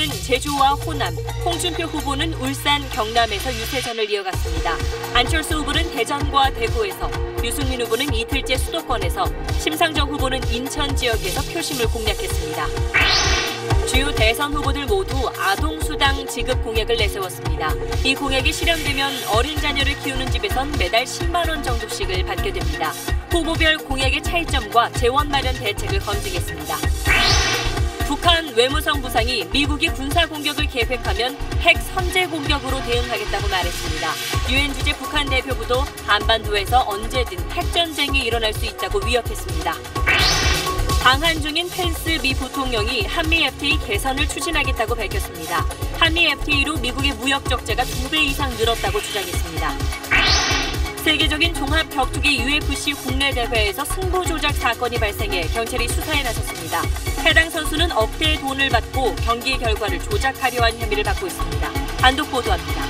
후보는 제주와 호남, 홍준표 후보는 울산, 경남에서 유세전을 이어갔습니다. 안철수 후보는 대전과 대구에서, 유승민 후보는 이틀째 수도권에서, 심상정 후보는 인천 지역에서 표심을 공략했습니다. 주요 대선 후보들 모두 아동수당 지급 공약을 내세웠습니다. 이 공약이 실현되면 어린 자녀를 키우는 집에선 매달 10만 원 정도씩을 받게 됩니다. 후보별 공약의 차이점과 재원 마련 대책을 검증했습니다. 북한 외무성 부상이 미국이 군사 공격을 계획하면 핵 선제 공격으로 대응하겠다고 말했습니다. 유엔 주재 북한 대표부도 한반도에서 언제든 핵전쟁이 일어날 수 있다고 위협했습니다. 방한 중인 펜스 미 부통령이 한미 FTA 개선을 추진하겠다고 밝혔습니다. 한미 FTA로 미국의 무역 적자가 2배 이상 늘었다고 주장했습니다. 세계적인 종합 격투기 UFC 국내 대회에서 승부 조작 사건이 발생해 경찰이 수사에 나섰습니다. 해당 선수는 억대의 돈을 받고 경기 결과를 조작하려 한 혐의를 받고 있습니다. 단독 보도합니다.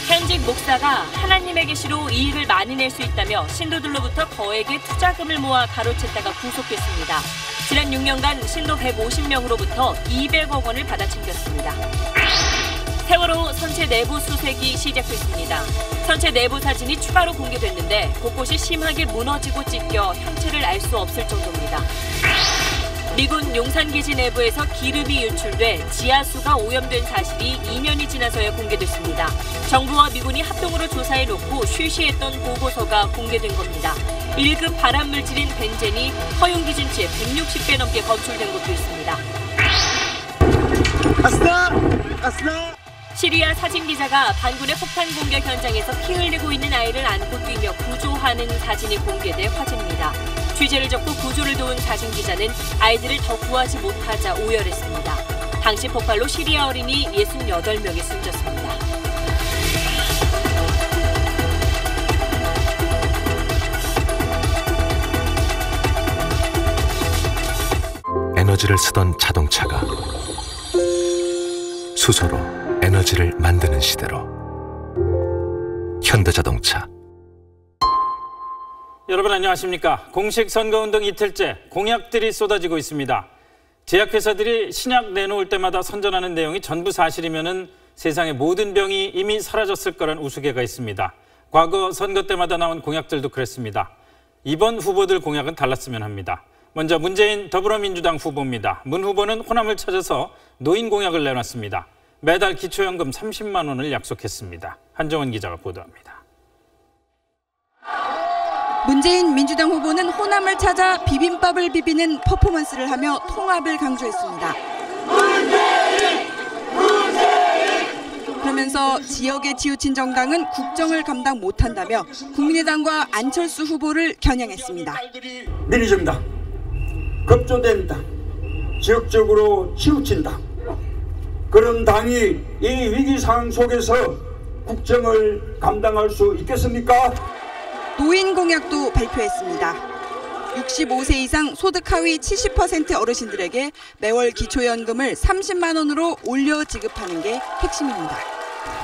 현직 목사가 하나님의 계시로 이익을 많이 낼 수 있다며 신도들로부터 거액의 투자금을 모아 가로챘다가 구속됐습니다. 지난 6년간 신도 150명으로부터 200억 원을 받아 챙겼습니다. 세월호 선체 내부 수색이 시작됐습니다. 선체 내부 사진이 추가로 공개됐는데 곳곳이 심하게 무너지고 찢겨 형체를 알 수 없을 정도입니다. 미군 용산기지 내부에서 기름이 유출돼 지하수가 오염된 사실이 2년이 지나서야 공개됐습니다. 정부와 미군이 합동으로 조사해놓고 쉬쉬했던 보고서가 공개된 겁니다. 1급 발암물질인 벤젠이 허용 기준치의 160배 넘게 검출된 것도 있습니다. 시리아 사진기자가 반군의 폭탄 공격 현장에서 피 흘리고 있는 아이를 안고 뛰며 구조하는 사진이 공개돼 화제입니다. 취재를 접고 구조를 도운 사진기자는 아이들을 더 구하지 못하자 오열했습니다. 당시 폭발로 시리아 어린이 68명이 숨졌습니다. 에너지를 쓰던 자동차가 수소로 에너지를 만드는 시대로 현대자동차. 여러분 안녕하십니까? 공식 선거운동 이틀째 공약들이 쏟아지고 있습니다. 제약회사들이 신약 내놓을 때마다 선전하는 내용이 전부 사실이면은 세상의 모든 병이 이미 사라졌을 거란 우스개가 있습니다. 과거 선거 때마다 나온 공약들도 그랬습니다. 이번 후보들 공약은 달랐으면 합니다. 먼저 문재인 더불어민주당 후보입니다. 문 후보는 호남을 찾아서 노인 공약을 내놨습니다. 매달 기초연금 30만 원을 약속했습니다. 한정원 기자가 보도합니다. 문재인 민주당 후보는 호남을 찾아 비빔밥을 비비는 퍼포먼스를 하며 통합을 강조했습니다. 그러면서 지역에 치우친 정당은 국정을 감당 못한다며 국민의당과 안철수 후보를 겨냥했습니다. 민의정당, 급조됩니다. 지역적으로 치우친다. 그런 당이 이 위기 상황 속에서 국정을 감당할 수 있겠습니까? 노인 공약도 발표했습니다. 65세 이상 소득 하위 70% 어르신들에게 매월 기초연금을 30만 원으로 올려 지급하는 게 핵심입니다.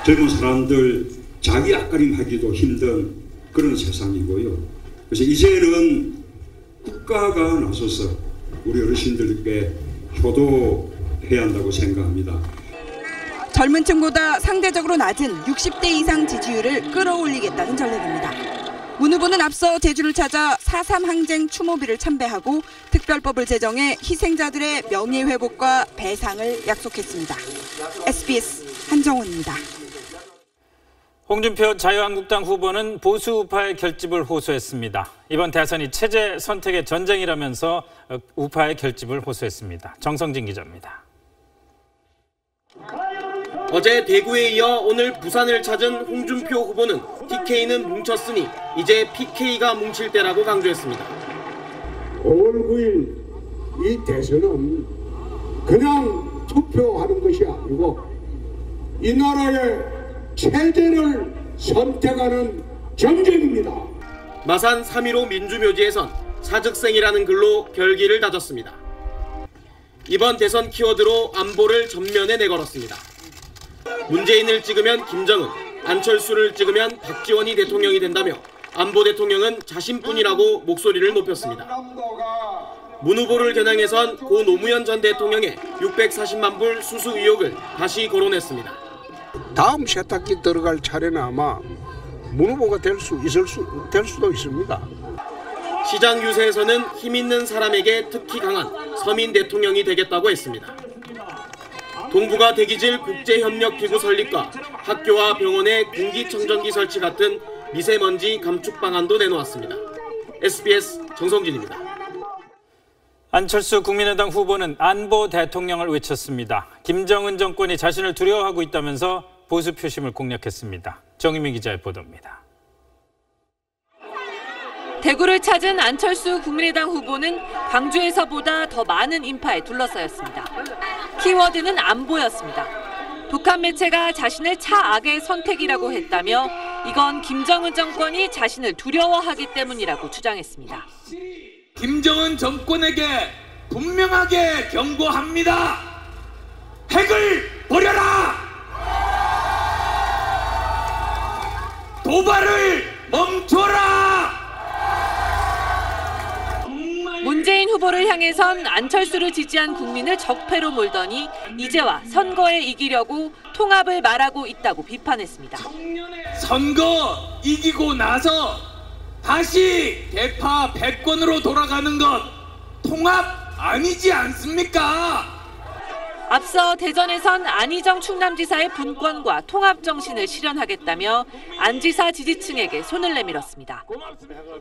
젊은 사람들 자기 앞가림하기도 힘든 그런 세상이고요. 그래서 이제는 국가가 나서서 우리 어르신들께 효도해야 한다고 생각합니다. 젊은 층보다 상대적으로 낮은 60대 이상 지지율을 끌어올리겠다는 전략입니다. 문 후보는 앞서 제주를 찾아 4.3 항쟁 추모비를 참배하고 특별법을 제정해 희생자들의 명예회복과 배상을 약속했습니다. SBS 한정원입니다. 홍준표 자유한국당 후보는 보수 우파의 결집을 호소했습니다. 이번 대선이 체제 선택의 전쟁이라면서 우파의 결집을 호소했습니다. 정성진 기자입니다. 어제 대구에 이어 오늘 부산을 찾은 홍준표 후보는 TK는 뭉쳤으니 이제 PK가 뭉칠 때라고 강조했습니다. 5월 9일 이 대선은 그냥 투표하는 것이 아니고 이 나라의 체제를 선택하는 전쟁입니다. 마산 3.15 민주묘지에선 사즉생이라는 글로 결기를 다졌습니다. 이번 대선 키워드로 안보를 전면에 내걸었습니다. 문재인을 찍으면 김정은, 안철수를 찍으면 박지원이 대통령이 된다며 안보 대통령은 자신뿐이라고 목소리를 높였습니다. 문 후보를 겨냥해선 고 노무현 전 대통령의 640만 불 수수 의혹을 다시 거론했습니다. 다음 세탁기 들어갈 차례는 아마 문 후보가 될 수도 있습니다. 시장 유세에서는 힘 있는 사람에게 특히 강한 서민 대통령이 되겠다고 했습니다. 동북아 대기질 국제협력기구 설립과 학교와 병원의 공기청정기 설치 같은 미세먼지 감축 방안도 내놓았습니다. SBS 정성진입니다. 안철수 국민의당 후보는 안보 대통령을 외쳤습니다. 김정은 정권이 자신을 두려워하고 있다면서 보수 표심을 공략했습니다. 정유미 기자의 보도입니다. 대구를 찾은 안철수 국민의당 후보는 광주에서보다 더 많은 인파에 둘러싸였습니다. 키워드는 안보였습니다. 북한 매체가 자신을 차악의 선택이라고 했다며 이건 김정은 정권이 자신을 두려워하기 때문이라고 주장했습니다. 김정은 정권에게 분명하게 경고합니다. 핵을 버려라! 도발을 멈춰라! 문재인 후보를 향해선 안철수를 지지한 국민을 적폐로 몰더니 이제와 선거에 이기려고 통합을 말하고 있다고 비판했습니다. 선거 이기고 나서 다시 대파 100건으로 돌아가는 것 통합 아니지 않습니까? 앞서 대전에선 안희정 충남지사의 분권과 통합 정신을 실현하겠다며 안 지사 지지층에게 손을 내밀었습니다.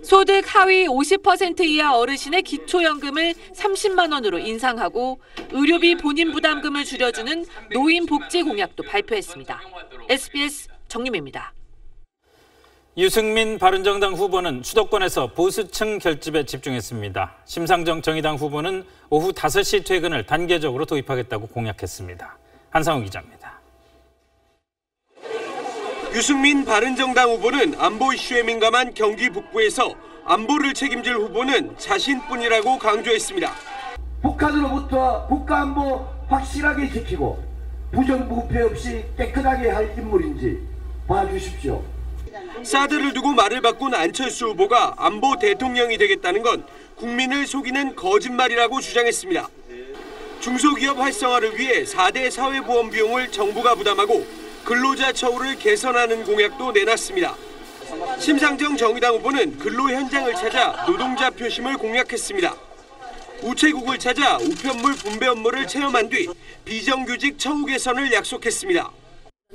소득 하위 50% 이하 어르신의 기초연금을 30만 원으로 인상하고 의료비 본인 부담금을 줄여주는 노인복지 공약도 발표했습니다. SBS 정유미입니다. 유승민 바른정당 후보는 수도권에서 보수층 결집에 집중했습니다. 심상정 정의당 후보는 오후 5시 퇴근을 단계적으로 도입하겠다고 공약했습니다. 한상우 기자입니다. 유승민 바른정당 후보는 안보 이슈에 민감한 경기 북부에서 안보를 책임질 후보는 자신뿐이라고 강조했습니다. 북한으로부터 국가안보 확실하게 지키고 부정부패 없이 깨끗하게 할 인물인지 봐주십시오. 사드를 두고 말을 바꾼 안철수 후보가 안보 대통령이 되겠다는 건 국민을 속이는 거짓말이라고 주장했습니다. 중소기업 활성화를 위해 4대 사회보험 비용을 정부가 부담하고 근로자 처우를 개선하는 공약도 내놨습니다. 심상정 정의당 후보는 근로 현장을 찾아 노동자 표심을 공약했습니다. 우체국을 찾아 우편물 분배 업무를 체험한 뒤 비정규직 처우 개선을 약속했습니다.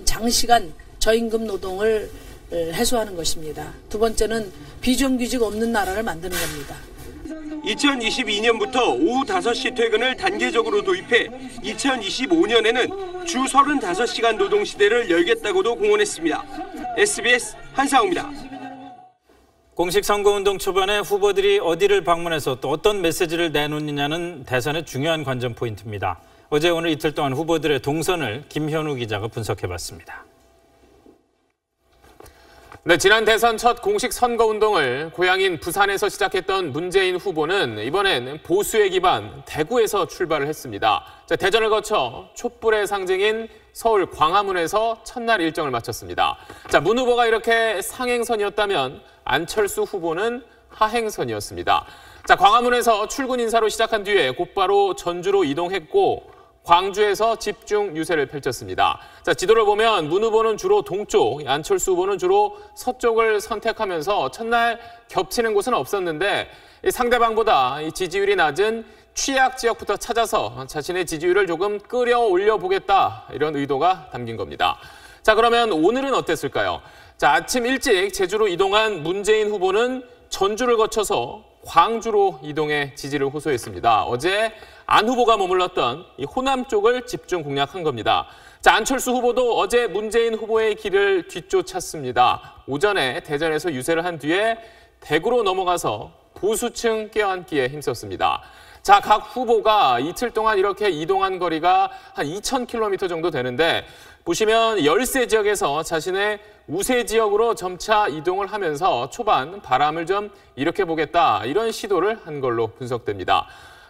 장시간 저임금 노동을 해소하는 것입니다. 두 번째는 비정규직 없는 나라를 만드는 겁니다. 2022년부터 오후 5시 퇴근을 단계적으로 도입해 2025년에는 주 35시간 노동 시대를 열겠다고도 공언했습니다. SBS 한상우입니다. 공식 선거운동 초반에 후보들이 어디를 방문해서 또 어떤 메시지를 내놓느냐는 대선의 중요한 관전 포인트입니다. 어제 오늘 이틀 동안 후보들의 동선을 김현우 기자가 분석해봤습니다. 네, 지난 대선 첫 공식 선거운동을 고향인 부산에서 시작했던 문재인 후보는 이번엔 보수의 기반 대구에서 출발을 했습니다. 대전을 거쳐 촛불의 상징인 서울 광화문에서 첫날 일정을 마쳤습니다. 문 후보가 이렇게 상행선이었다면 안철수 후보는 하행선이었습니다. 광화문에서 출근 인사로 시작한 뒤에 곧바로 전주로 이동했고 광주에서 집중 유세를 펼쳤습니다. 지도를 보면 문 후보는 주로 동쪽, 안철수 후보는 주로 서쪽을 선택하면서 첫날 겹치는 곳은 없었는데 상대방보다 지지율이 낮은 취약 지역부터 찾아서 자신의 지지율을 조금 끌어올려 보겠다, 이런 의도가 담긴 겁니다. 그러면 오늘은 어땠을까요? 아침 일찍 제주로 이동한 문재인 후보는 전주를 거쳐서 광주로 이동해 지지를 호소했습니다. 어제 안 후보가 머물렀던 이 호남 쪽을 집중 공략한 겁니다. 안철수 후보도 어제 문재인 후보의 길을 뒤쫓았습니다. 오전에 대전에서 유세를 한 뒤에 대구로 넘어가서 보수층 껴안기에 힘썼습니다. 각 후보가 이틀 동안 이렇게 이동한 거리가 한 2,000km 정도 되는데 보시면 열세 지역에서 자신의 우세 지역으로 점차 이동을 하면서 초반 바람을 좀 일으켜 보겠다, 이런 시도를 한 걸로 분석됩니다.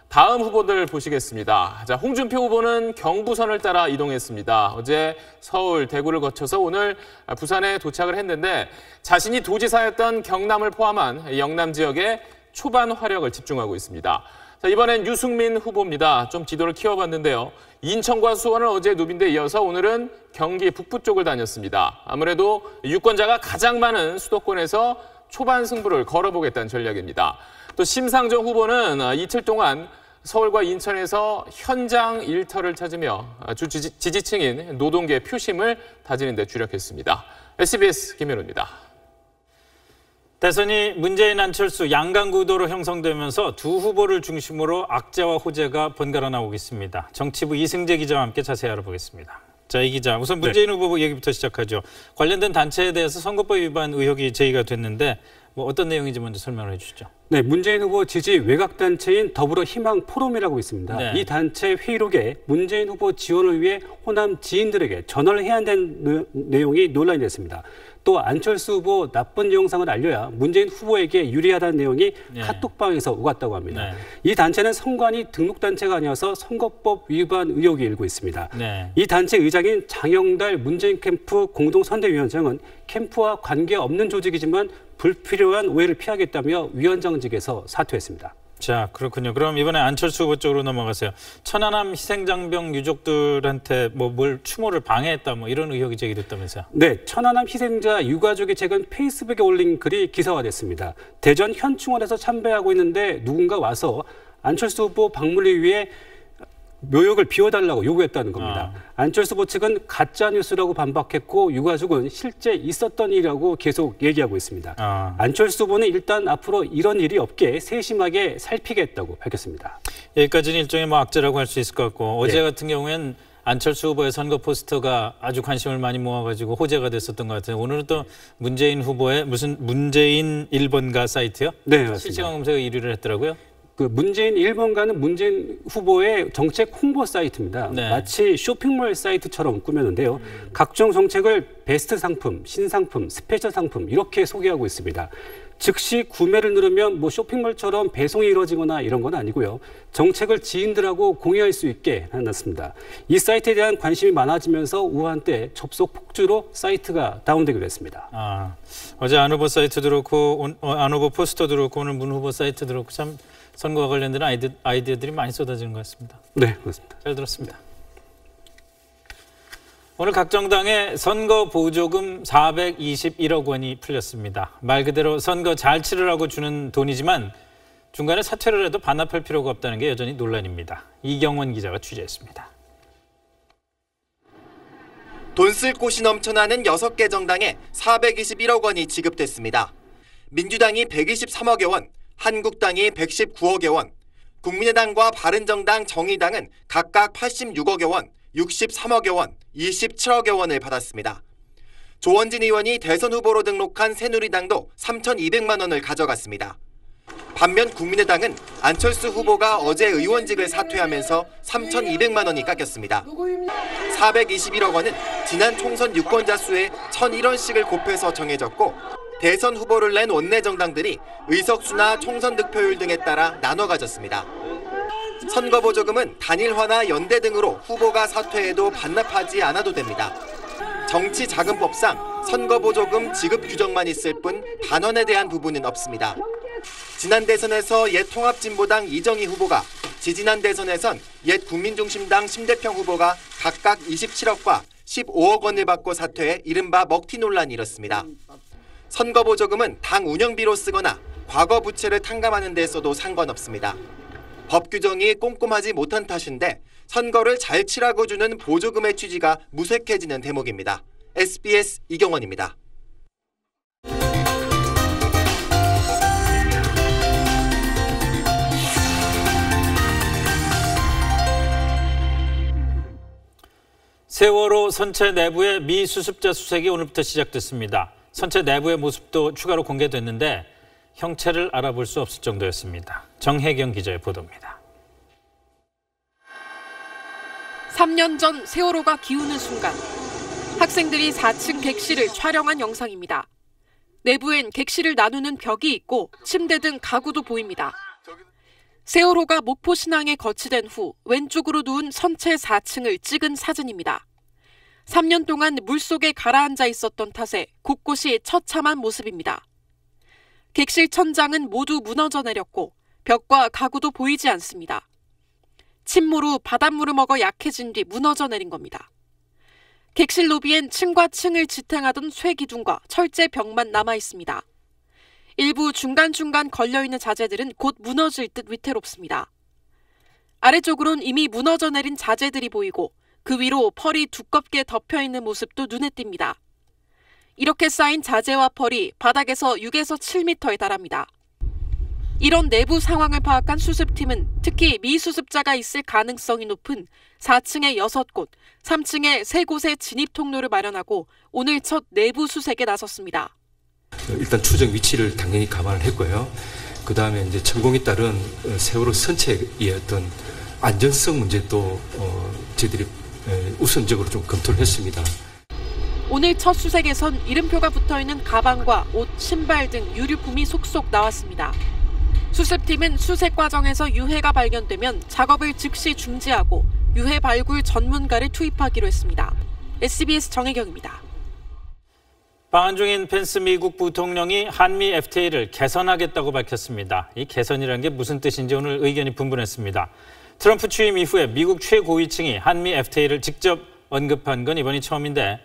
다음 후보들 보시겠습니다. 홍준표 후보는 경부선을 따라 이동했습니다. 어제 서울, 대구를 거쳐서 오늘 부산에 도착을 했는데 자신이 도지사였던 경남을 포함한 영남 지역에 초반 화력을 집중하고 있습니다. 자, 이번엔 유승민 후보입니다. 좀 지도를 키워봤는데요. 인천과 수원을 어제 누빈 데 이어서 오늘은 경기 북부 쪽을 다녔습니다. 아무래도 유권자가 가장 많은 수도권에서 초반 승부를 걸어보겠다는 전략입니다. 또 심상정 후보는 이틀 동안 서울과 인천에서 현장 일터를 찾으며 주 지지층인 노동계 표심을 다지는 데 주력했습니다. SBS 김현우입니다. 대선이 문재인 안철수 양강구도로 형성되면서 두 후보를 중심으로 악재와 호재가 번갈아 나오고 있습니다. 정치부 이승재 기자와 함께 자세히 알아보겠습니다. 자, 이 기자, 우선 문재인 후보 얘기부터 시작하죠. 관련된 단체에 대해서 선거법 위반 의혹이 제기가 됐는데 어떤 내용인지 먼저 설명을 해주시죠. 네, 문재인 후보 지지 외곽단체인 더불어희망 포럼이라고 있습니다. 네. 이 단체 회의록에 문재인 후보 지원을 위해 호남 지인들에게 전화를 해야 한다는 내용이 논란이 됐습니다. 또 안철수 후보 나쁜 영상을 알려야 문재인 후보에게 유리하다는 내용이 카톡방에서 오갔다고 합니다. 이 단체는 선관위 등록단체가 아니어서 선거법 위반 의혹이 일고 있습니다. 이 단체 의장인 장영달 문재인 캠프 공동선대위원장은 캠프와 관계없는 조직이지만 불필요한 오해를 피하겠다며 위원장직에서 사퇴했습니다. 자, 그렇군요. 그럼 이번에 안철수 후보 쪽으로 넘어가세요. 천안함 희생장병 유족들한테 뭘 추모를 방해했다 이런 의혹이 제기됐다면서요? 네, 천안함 희생자 유가족이 최근 페이스북에 올린 글이 기사화됐습니다. 대전 현충원에서 참배하고 있는데 누군가 와서 안철수 후보 방문을 위해 묘역을 비워달라고 요구했다는 겁니다. 안철수 후보 측은 가짜뉴스라고 반박했고 유가족은 실제 있었던 일이라고 계속 얘기하고 있습니다. 안철수 후보는 일단 앞으로 이런 일이 없게 세심하게 살피겠다고 밝혔습니다. 여기까지는 일종의 악재라고 할 수 있을 것 같고 어제 같은 경우에는 안철수 후보의 선거 포스터가 아주 관심을 많이 모아가지고 호재가 됐었던 것 같아요. 오늘은 또 문재인 후보의 문재인 1번가 사이트요? 네, 맞습니다. 실시간 검색어 1위를 했더라고요. 그 문재인 1번가는 문재인 후보의 정책 홍보 사이트입니다. 마치 쇼핑몰 사이트처럼 꾸몄는데요. 각종 정책을 베스트 상품, 신상품, 스페셜 상품 이렇게 소개하고 있습니다. 즉시 구매를 누르면 쇼핑몰처럼 배송이 이루어지거나 이런 건 아니고요. 정책을 지인들하고 공유할 수 있게 해놨습니다. 이 사이트에 대한 관심이 많아지면서 오후 한때 접속 폭주로 사이트가 다운되기도 했습니다. 어제 안 후보 사이트도 그렇고 안 후보 포스터도 그렇고 오늘 문 후보 사이트도 그렇고 참 선거와 관련된 아이디어들이 많이 쏟아지는 것 같습니다. 네, 그렇습니다. 잘 들었습니다. 오늘 각 정당의 선거 보조금 421억 원이 풀렸습니다. 말 그대로 선거 잘 치르라고 주는 돈이지만 중간에 사퇴를 해도 반납할 필요가 없다는 게 여전히 논란입니다. 이경원 기자가 취재했습니다. 돈 쓸 곳이 넘쳐나는 6개 정당에 421억 원이 지급됐습니다. 민주당이 123억여 원, 한국당이 119억여 원, 국민의당과 바른정당, 정의당은 각각 86억여 원, 63억여 원, 27억여 원을 받았습니다. 조원진 의원이 대선 후보로 등록한 새누리당도 3,200만 원을 가져갔습니다. 반면 국민의당은 안철수 후보가 어제 의원직을 사퇴하면서 3,200만 원이 깎였습니다. 421억 원은 지난 총선 유권자 수의 1,001원씩을 곱해서 정해졌고 대선 후보를 낸 원내 정당들이 의석수나 총선 득표율 등에 따라 나눠 가졌습니다. 선거보조금은 단일화나 연대 등으로 후보가 사퇴해도 반납하지 않아도 됩니다. 정치자금법상 선거보조금 지급 규정만 있을 뿐 반환에 대한 부분은 없습니다. 지난 대선에서 옛 통합진보당 이정희 후보가, 지지난 대선에선 옛 국민중심당 심대평 후보가 각각 27억과 15억 원을 받고 사퇴해 이른바 먹튀 논란이 일었습니다. 선거보조금은 당 운영비로 쓰거나 과거 부채를 탕감하는 데 써도 상관없습니다. 법 규정이 꼼꼼하지 못한 탓인데 선거를 잘 치라고 주는 보조금의 취지가 무색해지는 대목입니다. SBS 이경원입니다. 세월호 선체 내부의 미수습자 수색이 오늘부터 시작됐습니다. 선체 내부의 모습도 추가로 공개됐는데 형체를 알아볼 수 없을 정도였습니다. 정혜경 기자의 보도입니다. 3년 전 세월호가 기우는 순간 학생들이 4층 객실을 촬영한 영상입니다. 내부엔 객실을 나누는 벽이 있고 침대 등 가구도 보입니다. 세월호가 목포 신항에 거치된 후 왼쪽으로 누운 선체 4층을 찍은 사진입니다. 3년 동안 물속에 가라앉아 있었던 탓에 곳곳이 처참한 모습입니다. 객실 천장은 모두 무너져 내렸고 벽과 가구도 보이지 않습니다. 침몰 후 바닷물을 먹어 약해진 뒤 무너져 내린 겁니다. 객실 로비엔 층과 층을 지탱하던 쇠기둥과 철제 벽만 남아 있습니다. 일부 중간중간 걸려있는 자재들은 곧 무너질 듯 위태롭습니다. 아래쪽으론 이미 무너져 내린 자재들이 보이고 그 위로 펄이 두껍게 덮여있는 모습도 눈에 띕니다. 이렇게 쌓인 자재와 펄이 바닥에서 6에서 7m에 달합니다. 이런 내부 상황을 파악한 수습팀은 특히 미수습자가 있을 가능성이 높은 4층에 6곳, 3층에 3곳의 진입 통로를 마련하고 오늘 첫 내부 수색에 나섰습니다. 일단 추정 위치를 당연히 감안을 했고요. 그 다음에 이제 천공에 따른 세월호 선체의 어떤 안전성 문제도 저희들이 우선적으로 좀 검토를 했습니다. 오늘 첫 수색에선 이름표가 붙어있는 가방과 옷, 신발 등 유류품이 속속 나왔습니다. 수습팀은 수색 과정에서 유해가 발견되면 작업을 즉시 중지하고 유해 발굴 전문가를 투입하기로 했습니다. SBS 정혜경입니다. 방한 중인 펜스 미국 부통령이 한미 FTA를 개선하겠다고 밝혔습니다. 이 개선이라는 게 무슨 뜻인지 오늘 의견이 분분했습니다. 트럼프 취임 이후에 미국 최고위층이 한미 FTA를 직접 언급한 건 이번이 처음인데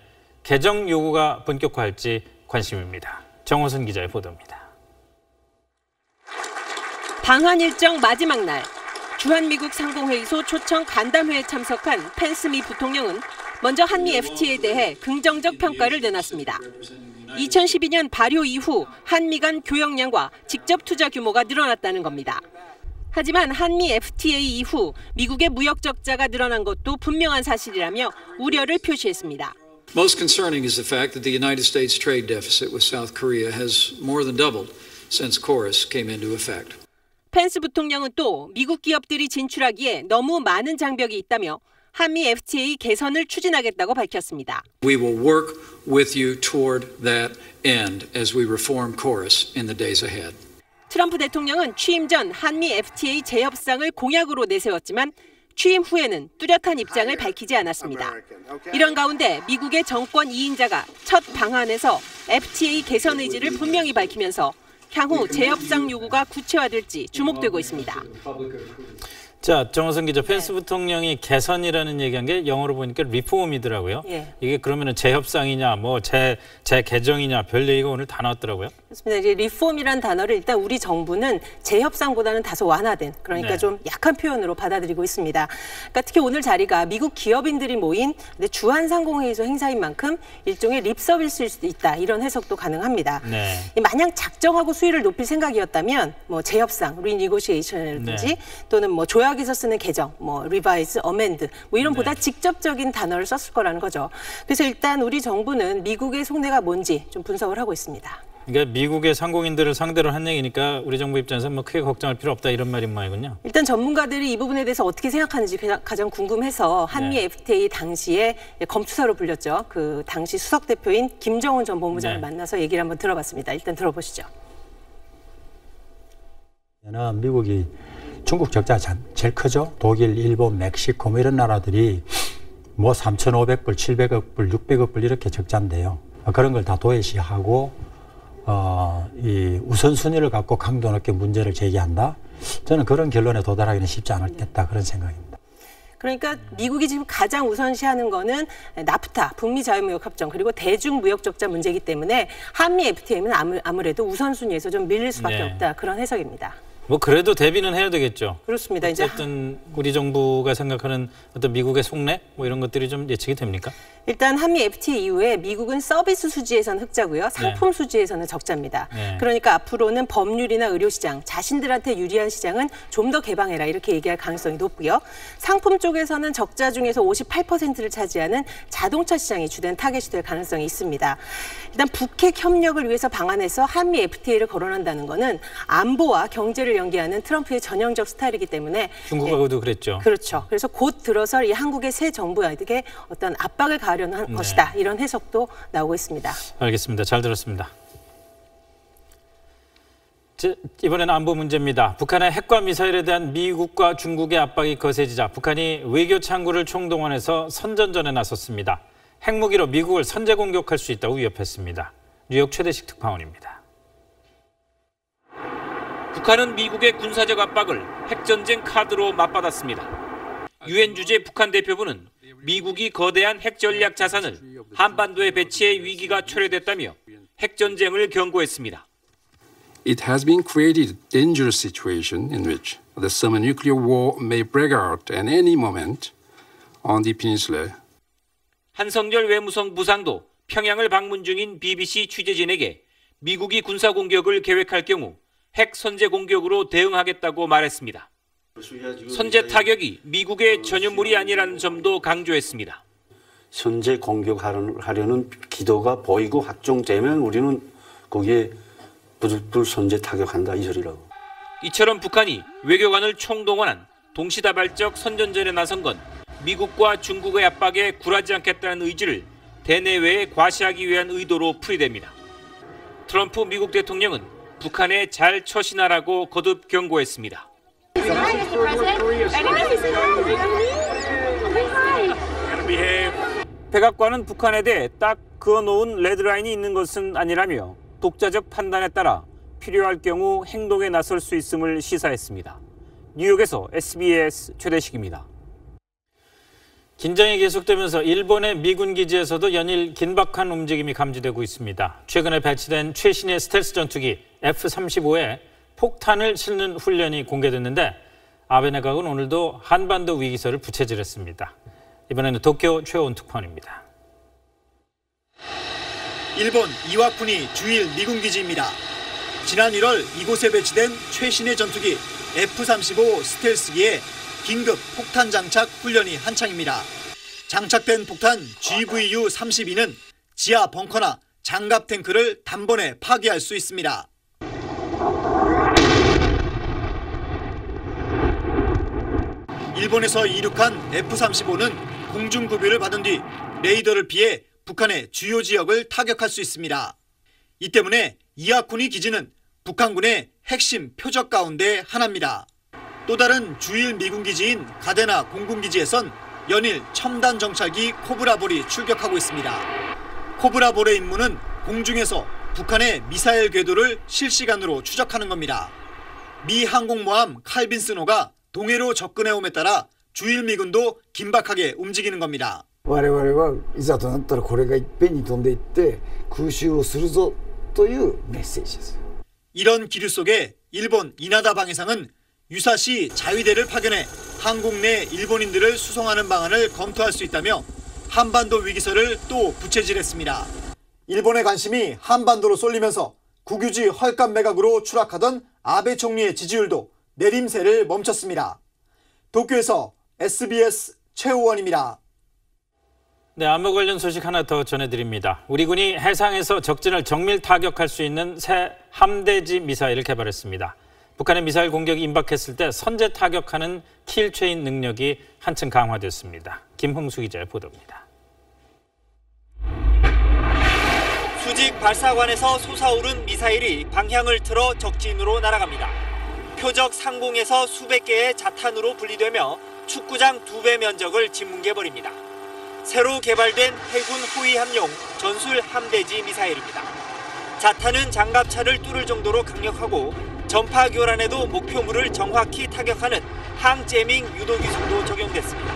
개정 요구가 본격화할지 관심입니다. 정호선 기자의 보도입니다. 방한 일정 마지막 날, 주한미국 상공회의소 초청 간담회에 참석한 펜스 미 부통령은 먼저 한미 FTA에 대해 긍정적 평가를 내놨습니다. 2012년 발효 이후 한미 간 교역량과 직접 투자 규모가 늘어났다는 겁니다. 하지만 한미 FTA 이후 미국의 무역 적자가 늘어난 것도 분명한 사실이라며 우려를 표시했습니다. Most concerning is the fact that the United States trade deficit with South Korea has more than doubled since KORUS came into effect. 펜스 부통령은 또 미국 기업들이 진출하기에 너무 많은 장벽이 있다며 한미 FTA 개선을 추진하겠다고 밝혔습니다. We will work with you toward that end as we reform KORUS in the days ahead. 트럼프 대통령은 취임 전 한미 FTA 재협상을 공약으로 내세웠지만 취임 후에는 뚜렷한 입장을 밝히지 않았습니다. 이런 가운데 미국의 정권 2인자가 첫 방한에서 FTA 개선 의지를 분명히 밝히면서 향후 재협상 요구가 구체화될지 주목되고 있습니다. 자, 정호선 기자, 펜스 부통령이 개선이라는 얘기한 게 영어로 보니까 리폼이더라고요. 예. 이게 그러면은 재협상이냐, 뭐 재개정이냐 별 얘기가 오늘 다 나왔더라고요. 그렇습니다. 이제 리폼이라는 단어를 일단 우리 정부는 재협상보다는 다소 완화된, 그러니까 네. 좀 약한 표현으로 받아들이고 있습니다. 그러니까 특히 오늘 자리가 미국 기업인들이 모인 주한상공회의소 행사인 만큼 일종의 립서비스일 수도 있다, 이런 해석도 가능합니다. 네. 마냥 작정하고 수위를 높일 생각이었다면 뭐 재협상, 리니고시에이션이라든지 네. 또는 뭐 조약에서 쓰는 개정, 뭐 리바이즈, 어멘드 뭐 이런 보다 네. 직접적인 단어를 썼을 거라는 거죠. 그래서 일단 우리 정부는 미국의 속내가 뭔지 좀 분석을 하고 있습니다. 그러니까 미국의 상공인들을 상대로 한 얘기니까 우리 정부 입장에서 뭐 크게 걱정할 필요 없다 이런 말인 모양이군요. 일단 전문가들이 이 부분에 대해서 어떻게 생각하는지 가장 궁금해서 한미 네. FTA 당시에 검투사로 불렸죠. 그 당시 수석 대표인 김정은 전 본부장을 네. 만나서 얘기를 한번 들어봤습니다. 일단 들어보시죠. 미국이 중국 적자가 제일 크죠. 독일, 일본, 멕시코 뭐 이런 나라들이 뭐 3,500불, 700억 불, 600억 불 이렇게 적자인데요. 그런 걸 다 도외시하고 이 우선순위를 갖고 강도 높게 문제를 제기한다. 저는 그런 결론에 도달하기는 쉽지 않겠다 그런 생각입니다. 그러니까 미국이 지금 가장 우선시하는 거는 나프타, 북미 자유무역협정 그리고 대중무역적자 문제이기 때문에 한미 FTA는 아무래도 우선순위에서 좀 밀릴 수밖에 네. 없다. 그런 해석입니다. 뭐 그래도 대비는 해야 되겠죠. 그렇습니다. 어쨌든 우리 정부가 생각하는 어떤 미국의 속내 뭐 이런 것들이 좀 예측이 됩니까? 일단 한미 FTA 이후에 미국은 서비스 수지에서는 흑자고요. 상품 수지에서는 적자입니다. 네. 그러니까 앞으로는 법률이나 의료시장, 자신들한테 유리한 시장은 좀 더 개방해라 이렇게 얘기할 가능성이 높고요. 상품 쪽에서는 적자 중에서 58%를 차지하는 자동차 시장이 주된 타겟이 될 가능성이 있습니다. 일단 북핵 협력을 위해서 방한해서 한미 FTA를 거론한다는 거는 안보와 경제를 연계하는 트럼프의 전형적 스타일이기 때문에 중국하고도 그랬죠. 그렇죠. 그래서 곧 들어설 이 한국의 새 정부에게 어떤 압박을 가하려는 것이다. 이런 해석도 나오고 있습니다. 알겠습니다. 잘 들었습니다. 이번에는 안보 문제입니다. 북한의 핵과 미사일에 대한 미국과 중국의 압박이 거세지자 북한이 외교 창구를 총동원해서 선전전에 나섰습니다. 핵무기로 미국을 선제 공격할 수 있다고 위협했습니다. 뉴욕 최대식 특파원입니다. 북한은 미국의 군사적 압박을 핵전쟁 카드로 맞받았습니다. 유엔 주재 북한 대표부는 미국이 거대한 핵전략 자산을 한반도에 배치해 위기가 초래됐다며 핵전쟁을 경고했습니다. It has been created a dangerous situation in which the thermonuclear war may break out at any moment on the peninsula. 한성열 외무성 부상도 평양을 방문 중인 BBC 취재진에게 미국이 군사 공격을 계획할 경우 핵 선제 공격으로 대응하겠다고 말했습니다. 선제 타격이 미국의 전유물이 아니라는 점도 강조했습니다. 선제 공격하려는 기도가 보이고 확정되면 우리는 거기에 불선제 타격한다 이 소리라고. 이처럼 북한이 외교관을 총동원한 동시다발적 선전전에 나선 건 미국과 중국의 압박에 굴하지 않겠다는 의지를 대내외에 과시하기 위한 의도로 풀이됩니다. 트럼프 미국 대통령은 북한에 잘 처신하라고 거듭 경고했습니다. 백악관은 북한에 대해 딱 그어놓은 레드라인이 있는 것은 아니라며 독자적 판단에 따라 필요할 경우 행동에 나설 수 있음을 시사했습니다. 뉴욕에서 SBS 최대식입니다. 긴장이 계속되면서 일본의 미군 기지에서도 연일 긴박한 움직임이 감지되고 있습니다. 최근에 배치된 최신의 스텔스 전투기 F-35에 폭탄을 실는 훈련이 공개됐는데 아베 내각은 오늘도 한반도 위기설을 부채질했습니다. 이번에는 도쿄 최원 특파원입니다. 일본 이와쿠니 주일 미군 기지입니다. 지난 1월 이곳에 배치된 최신의 전투기 F-35 스텔스기에 긴급 폭탄 장착 훈련이 한창입니다. 장착된 폭탄 GVU-32는 지하 벙커나 장갑 탱크를 단번에 파괴할 수 있습니다. 일본에서 이륙한 F-35는 공중급유를 받은 뒤 레이더를 피해 북한의 주요 지역을 타격할 수 있습니다. 이 때문에 이와쿠니 기지는 북한군의 핵심 표적 가운데 하나입니다. 또 다른 주일 미군 기지인 가데나 공군기지에선 연일 첨단 정찰기 코브라볼이 출격하고 있습니다. 코브라볼의 임무는 공중에서 북한의 미사일 궤도를 실시간으로 추적하는 겁니다. 미 항공모함 칼빈스노가 동해로 접근해옴에 따라 주일 미군도 긴박하게 움직이는 겁니다. 我々はいざとなったらこれがいっぺんに飛んでいって空襲をするぞというメッセージです。 이런 기류 속에 일본 이나다 방해상은 유사시 자위대를 파견해 한국 내 일본인들을 수송하는 방안을 검토할 수 있다며 한반도 위기설을 또 부채질했습니다. 일본의 관심이 한반도로 쏠리면서 국유지 헐값 매각으로 추락하던 아베 총리의 지지율도 내림세를 멈췄습니다. 도쿄에서 SBS 최호원입니다. 네, 안보 관련 소식 하나 더 전해드립니다. 우리 군이 해상에서 적진을 정밀 타격할 수 있는 새 함대지 미사일을 개발했습니다. 북한의 미사일 공격이 임박했을 때 선제 타격하는 킬체인 능력이 한층 강화됐습니다. 김흥수 기자의 보도입니다. 수직 발사관에서 솟아오른 미사일이 방향을 틀어 적진으로 날아갑니다. 표적 상공에서 수백 개의 자탄으로 분리되며 축구장 2배 면적을 짓뭉개버립니다. 새로 개발된 해군 호위 함용 전술 함대지 미사일입니다. 자탄은 장갑차를 뚫을 정도로 강력하고 전파 교란에도 목표물을 정확히 타격하는 항제밍 유도 기술도 적용됐습니다.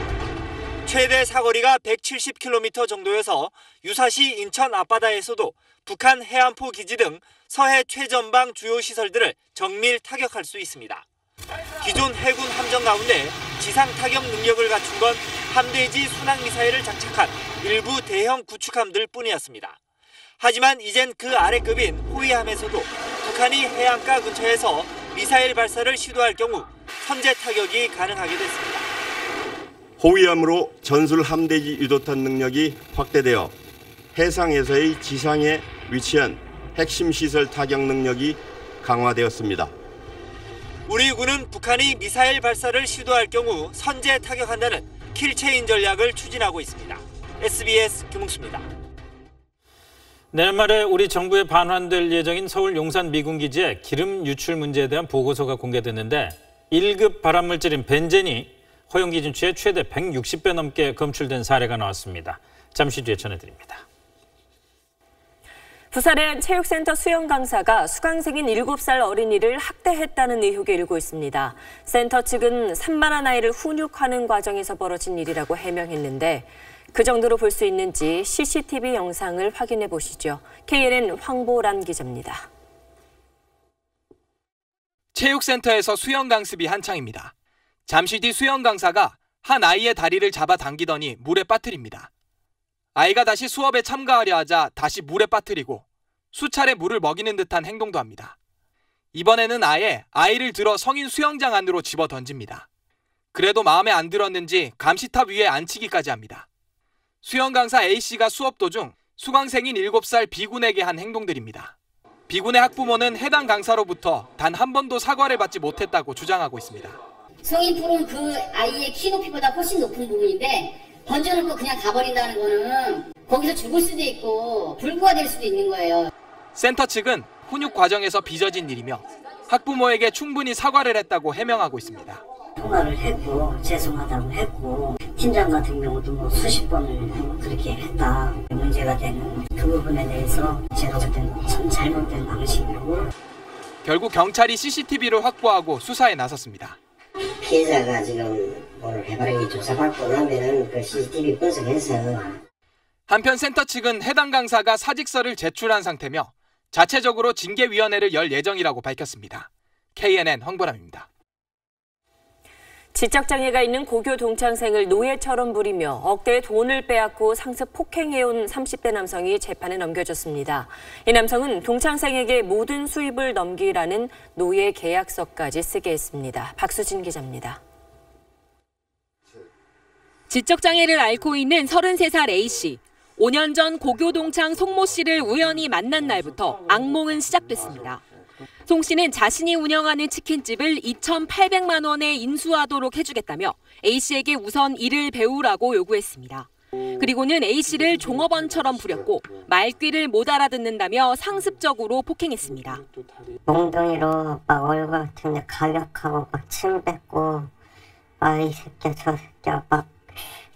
최대 사거리가 170km 정도여서 유사시 인천 앞바다에서도 북한 해안포 기지 등 서해 최전방 주요 시설들을 정밀 타격할 수 있습니다. 기존 해군 함정 가운데 지상 타격 능력을 갖춘 건 함대지 순항미사일을 장착한 일부 대형 구축함들 뿐이었습니다. 하지만 이젠 그 아래급인 호위함에서도 북한이 해안가 근처에서 미사일 발사를 시도할 경우 선제 타격이 가능하게 됐습니다. 호위함으로 전술 함대지 유도탄 능력이 확대되어 해상에서의 지상에 위치한 핵심 시설 타격 능력이 강화되었습니다. 우리 군은 북한이 미사일 발사를 시도할 경우 선제 타격한다는 킬체인 전략을 추진하고 있습니다. SBS 김웅수입니다. 내년 말에 우리 정부에 반환될 예정인 서울 용산 미군기지의 기름 유출 문제에 대한 보고서가 공개됐는데 1급 발암물질인 벤젠이 허용 기준치의 최대 160배 넘게 검출된 사례가 나왔습니다. 잠시 뒤에 전해드립니다. 부산의 한 체육센터 수영 강사가 수강생인 7살 어린이를 학대했다는 의혹이 일고 있습니다. 센터 측은 산만한 아이를 훈육하는 과정에서 벌어진 일이라고 해명했는데 그 정도로 볼 수 있는지 CCTV 영상을 확인해 보시죠. KNN 황보란 기자입니다. 체육센터에서 수영 강습이 한창입니다. 잠시 뒤 수영 강사가 한 아이의 다리를 잡아당기더니 물에 빠뜨립니다. 아이가 다시 수업에 참가하려 하자 다시 물에 빠뜨리고 수차례 물을 먹이는 듯한 행동도 합니다. 이번에는 아예 아이를 들어 성인 수영장 안으로 집어 던집니다. 그래도 마음에 안 들었는지 감시탑 위에 앉히기까지 합니다. 수영 강사 A씨가 수업 도중 수강생인 7살 B군에게 한 행동들입니다. B군의 학부모는 해당 강사로부터 단 한 번도 사과를 받지 못했다고 주장하고 있습니다. 성인 풀은 그 아이의 키 높이보다 훨씬 높은 부분인데 던져놓고 그냥 가버린다는 거는 거기서 죽을 수도 있고 불구가 될 수도 있는 거예요. 센터 측은 훈육 과정에서 빚어진 일이며 학부모에게 충분히 사과를 했다고 해명하고 있습니다. 통화를 했고 죄송하다고 했고 팀장 같은 경우도 뭐 수십 번을 그렇게 했다. 문제가 되는 그 부분에 대해서 제가 볼 때는 참 잘못된 방식이고 결국 경찰이 CCTV를 확보하고 수사에 나섰습니다. 피해자가 지금 오늘 해바라기 조사받고 나면은 그 CCTV 분석해서 한편 센터 측은 해당 강사가 사직서를 제출한 상태며 자체적으로 징계위원회를 열 예정이라고 밝혔습니다. KNN 황보람입니다. 지적장애가 있는 고교 동창생을 노예처럼 부리며 억대의 돈을 빼앗고 상습 폭행해온 30대 남성이 재판에 넘겨졌습니다. 이 남성은 동창생에게 모든 수입을 넘기라는 노예 계약서까지 쓰게 했습니다. 박수진 기자입니다. 지적장애를 앓고 있는 33살 A씨. 5년 전 고교 동창 송모 씨를 우연히 만난 날부터 악몽은 시작됐습니다. 송 씨는 자신이 운영하는 치킨집을 2,800만 원에 인수하도록 해주겠다며 A씨에게 우선 일을 배우라고 요구했습니다. 그리고는 A씨를 종업원처럼 부렸고 말귀를 못 알아듣는다며 상습적으로 폭행했습니다. 몽둥이로 막 얼굴 같은데 가격하고 막 침 뱉고 이 새끼야 저 새끼야 막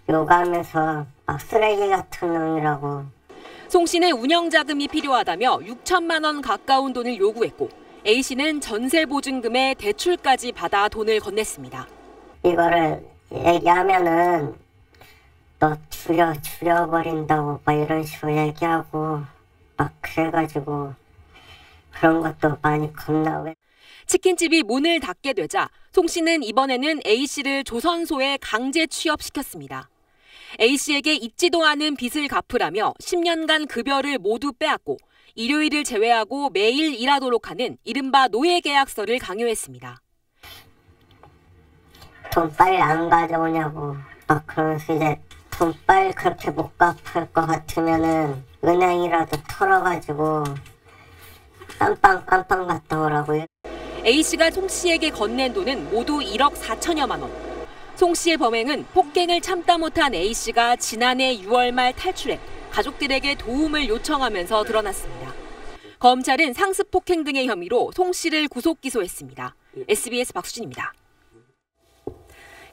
욕하면서 막 쓰레기 같은 놈이라고. 송 씨는 운영 자금이 필요하다며 6천만 원 가까운 돈을 요구했고 A씨는 전세 보증금에 대출까지 받아 돈을 건넸습니다. 이거를 얘기하면은 너 죽여버린다고 막 이런 식으로 얘기하고 막 그래가지고 그런 것도 많이 겁나고. 치킨집이 문을 닫게 되자 송 씨는 이번에는 A씨를 조선소에 강제 취업시켰습니다. A씨에게 있지도 않은 빚을 갚으라며 10년간 급여를 모두 빼앗고 일요일을 제외하고 매일 일하도록 하는 이른바 노예계약서를 강요했습니다. 돈 빨리 안 가져오냐고 막 그러면서 이제 돈 빨리 그렇게 못 갚을 것 같으면은 은행이라도 털어가지고 깜빵 갔다 오라고요. A씨가 송 씨에게 건넨 돈은 모두 1억 4천여만 원. 송 씨의 범행은 폭행을 참다 못한 A씨가 지난해 6월 말 탈출해 가족들에게 도움을 요청하면서 드러났습니다. 검찰은 상습 폭행 등의 혐의로 송 씨를 구속 기소했습니다. SBS 박수진입니다.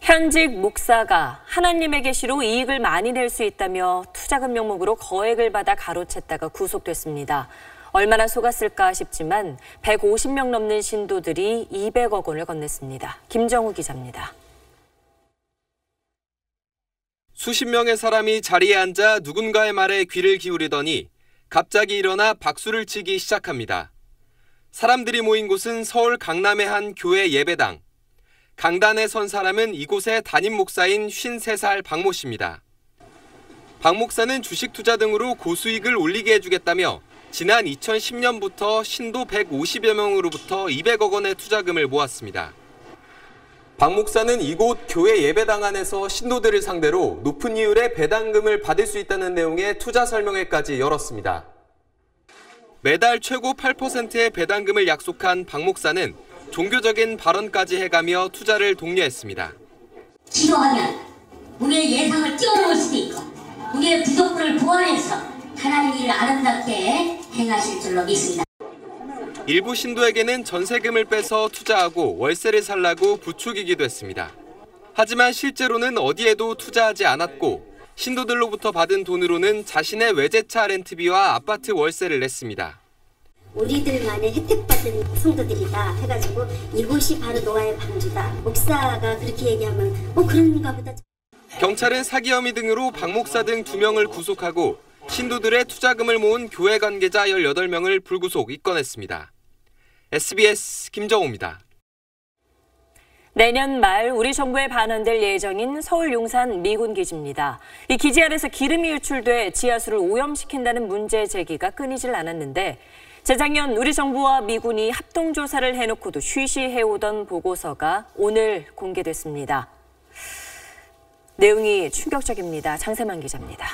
현직 목사가 하나님의 계시로 이익을 많이 낼 수 있다며 투자금 명목으로 거액을 받아 가로챘다가 구속됐습니다. 얼마나 속았을까 싶지만 150명 넘는 신도들이 200억 원을 건넸습니다. 김정우 기자입니다. 수십 명의 사람이 자리에 앉아 누군가의 말에 귀를 기울이더니 갑자기 일어나 박수를 치기 시작합니다. 사람들이 모인 곳은 서울 강남의 한 교회 예배당. 강단에 선 사람은 이곳의 담임 목사인 53살 박모 씨입니다. 박 목사는 주식 투자 등으로 고수익을 올리게 해주겠다며 지난 2010년부터 신도 150여 명으로부터 200억 원의 투자금을 모았습니다. 박 목사는 이곳 교회 예배당 안에서 신도들을 상대로 높은 이율의 배당금을 받을 수 있다는 내용의 투자 설명회까지 열었습니다. 매달 최고 8%의 배당금을 약속한 박 목사는 종교적인 발언까지 해가며 투자를 독려했습니다. 기도하면 우리의 예상을 뛰어넘을 수도 있고 우리의 부족분을 보완해서 하나님 일을 아름답게 행하실 줄로 믿습니다. 일부 신도에게는 전세금을 빼서 투자하고 월세를 살라고 부추기기도 했습니다. 하지만 실제로는 어디에도 투자하지 않았고 신도들로부터 받은 돈으로는 자신의 외제차 렌트비와 아파트 월세를 냈습니다. 우리들만의 혜택받은 성도들이다 해가지고 이곳이 바로 노아의 방주다. 목사가 그렇게 얘기하면 그런가 보다. 경찰은 사기 혐의 등으로 박 목사 등 2명을 구속하고 신도들의 투자금을 모은 교회 관계자 18명을 불구속 입건했습니다. SBS 김정호입니다. 내년 말 우리 정부에 반환될 예정인 서울 용산 미군 기지입니다. 이 기지 안에서 기름이 유출돼 지하수를 오염시킨다는 문제 제기가 끊이질 않았는데 재작년 우리 정부와 미군이 합동조사를 해놓고도 쉬쉬해오던 보고서가 오늘 공개됐습니다. 내용이 충격적입니다. 장세만 기자입니다.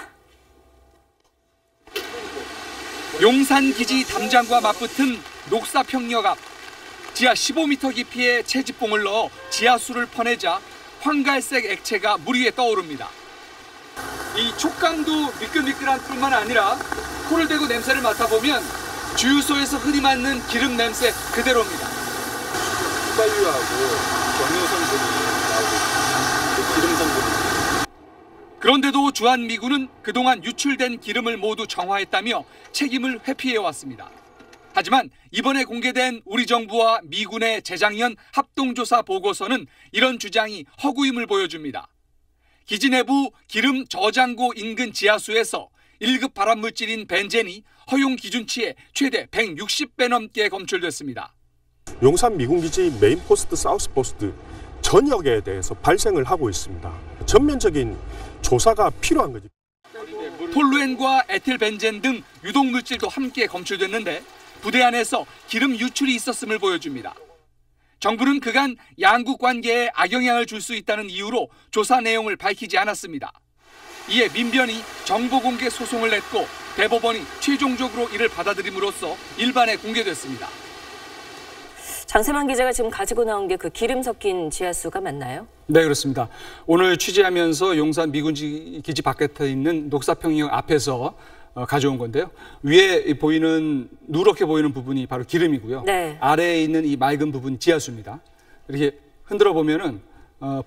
용산 기지 담장과 맞붙은 녹사평역 앞. 지하 15m 깊이의 채집봉을 넣어 지하수를 퍼내자 황갈색 액체가 물 위에 떠오릅니다. 이 촉감도 미끌미끌한 뿐만 아니라 코를 대고 냄새를 맡아보면 주유소에서 흔히 맡는 기름 냄새 그대로입니다. 휘발유하고 경유 성분이 나오고 있습니다. 기름 성분이. 그런데도 주한미군은 그동안 유출된 기름을 모두 정화했다며 책임을 회피해왔습니다. 하지만 이번에 공개된 우리 정부와 미군의 재작년 합동조사 보고서는 이런 주장이 허구임을 보여줍니다. 기지 내부 기름 저장고 인근 지하수에서 1급 발암물질인 벤젠이 허용 기준치의 최대 160배 넘게 검출됐습니다. 용산 미군기지 메인포스트, 사우스포스트 전역에 대해서 발생을 하고 있습니다. 전면적인 조사가 필요한 거죠. 톨루엔과 에틸벤젠 등 유독물질도 함께 검출됐는데 부대 안에서 기름 유출이 있었음을 보여줍니다. 정부는 그간 양국 관계에 악영향을 줄 수 있다는 이유로 조사 내용을 밝히지 않았습니다. 이에 민변이 정보 공개 소송을 냈고 대법원이 최종적으로 이를 받아들임으로써 일반에 공개됐습니다. 장세만 기자가 지금 가지고 나온 게 그 기름 섞인 지하수가 맞나요? 네, 그렇습니다. 오늘 취재하면서 용산 미군기지 바깥에 있는 녹사평역 앞에서 가져온 건데요. 위에 보이는 누렇게 보이는 부분이 바로 기름이고요. 네. 아래에 있는 이 맑은 부분이 지하수입니다. 이렇게 흔들어 보면은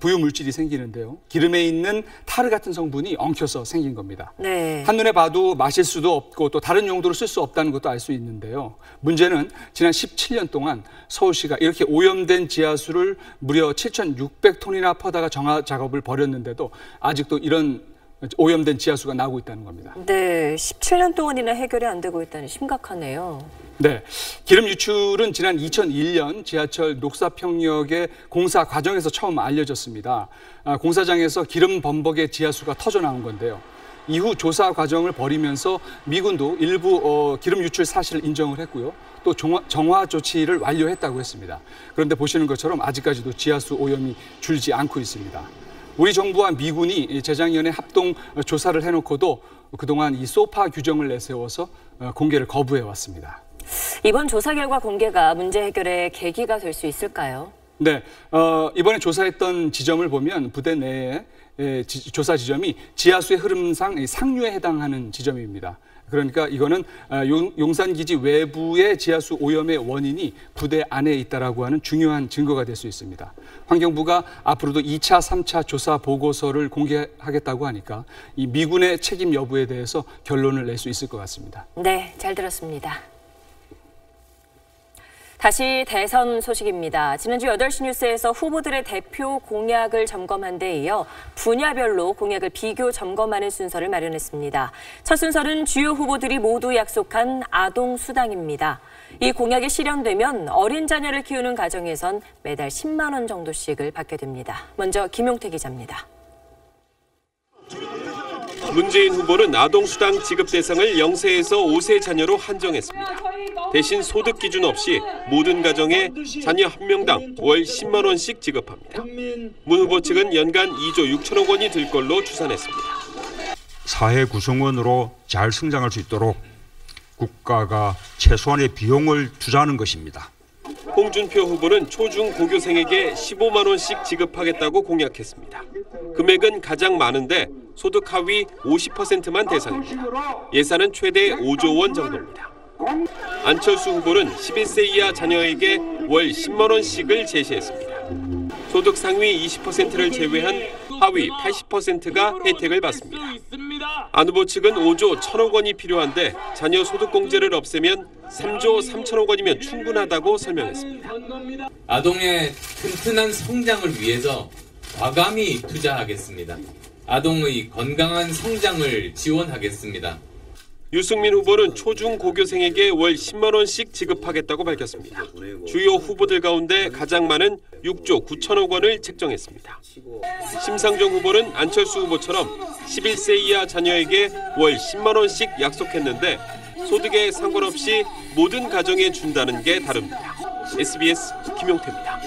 부유 물질이 생기는데요. 기름에 있는 타르 같은 성분이 엉켜서 생긴 겁니다. 네. 한눈에 봐도 마실 수도 없고 또 다른 용도로 쓸 수 없다는 것도 알 수 있는데요. 문제는 지난 17년 동안 서울시가 이렇게 오염된 지하수를 무려 7,600톤이나 퍼다가 정화 작업을 벌였는데도 아직도 이런 오염된 지하수가 나오고 있다는 겁니다. 네, 17년 동안이나 해결이 안 되고 있다니 심각하네요. 네, 기름 유출은 지난 2001년 지하철 녹사평역의 공사 과정에서 처음 알려졌습니다. 공사장에서 기름 범벅의 지하수가 터져 나온 건데요. 이후 조사 과정을 벌이면서 미군도 일부 기름 유출 사실을 인정을 했고요. 또 정화 조치를 완료했다고 했습니다. 그런데 보시는 것처럼 아직까지도 지하수 오염이 줄지 않고 있습니다. 우리 정부와 미군이 재작년에 합동 조사를 해놓고도 그동안 이 소파 규정을 내세워서 공개를 거부해 왔습니다. 이번 조사 결과 공개가 문제 해결의 계기가 될 수 있을까요? 네, 이번에 조사했던 지점을 보면 부대 내에 조사 지점이 지하수의 흐름상 상류에 해당하는 지점입니다. 그러니까 이거는 용산기지 외부의 지하수 오염의 원인이 부대 안에 있다라고 하는 중요한 증거가 될 수 있습니다. 환경부가 앞으로도 2차, 3차 조사 보고서를 공개하겠다고 하니까 이 미군의 책임 여부에 대해서 결론을 낼 수 있을 것 같습니다. 네, 잘 들었습니다. 다시 대선 소식입니다. 지난주 8시 뉴스에서 후보들의 대표 공약을 점검한 데 이어 분야별로 공약을 비교 점검하는 순서를 마련했습니다. 첫 순서는 주요 후보들이 모두 약속한 아동수당입니다. 이 공약이 실현되면 어린 자녀를 키우는 가정에선 매달 10만 원 정도씩을 받게 됩니다. 먼저 김용태 기자입니다. 문재인 후보는 아동수당 지급 대상을 0세에서 5세 자녀로 한정했습니다. 대신 소득 기준 없이 모든 가정에 자녀 한 명당 월 10만 원씩 지급합니다. 문 후보 측은 연간 2조 6천억 원이 들 걸로 추산했습니다. 사회 구성원으로 잘 성장할 수 있도록 국가가 최소한의 비용을 투자하는 것입니다. 홍준표 후보는 초중 고교생에게 15만 원씩 지급하겠다고 공약했습니다. 금액은 가장 많은데 소득 하위 50%만 대상입니다. 예산은 최대 5조 원 정도입니다. 안철수 후보는 11세 이하 자녀에게 월 10만 원씩을 제시했습니다. 소득 상위 20%를 제외한 하위 80%가 혜택을 받습니다. 안 후보 측은 5조 1천억 원이 필요한데 자녀 소득공제를 없애면 3조 3천억 원이면 충분하다고 설명했습니다. 아동의 튼튼한 성장을 위해서 과감히 투자하겠습니다. 아동의 건강한 성장을 지원하겠습니다. 유승민 후보는 초중 고교생에게 월 10만 원씩 지급하겠다고 밝혔습니다. 주요 후보들 가운데 가장 많은 6조 9천억 원을 책정했습니다. 심상정 후보는 안철수 후보처럼 11세 이하 자녀에게 월 10만 원씩 약속했는데 소득에 상관없이 모든 가정에 준다는 게 다릅니다. SBS 김용태입니다.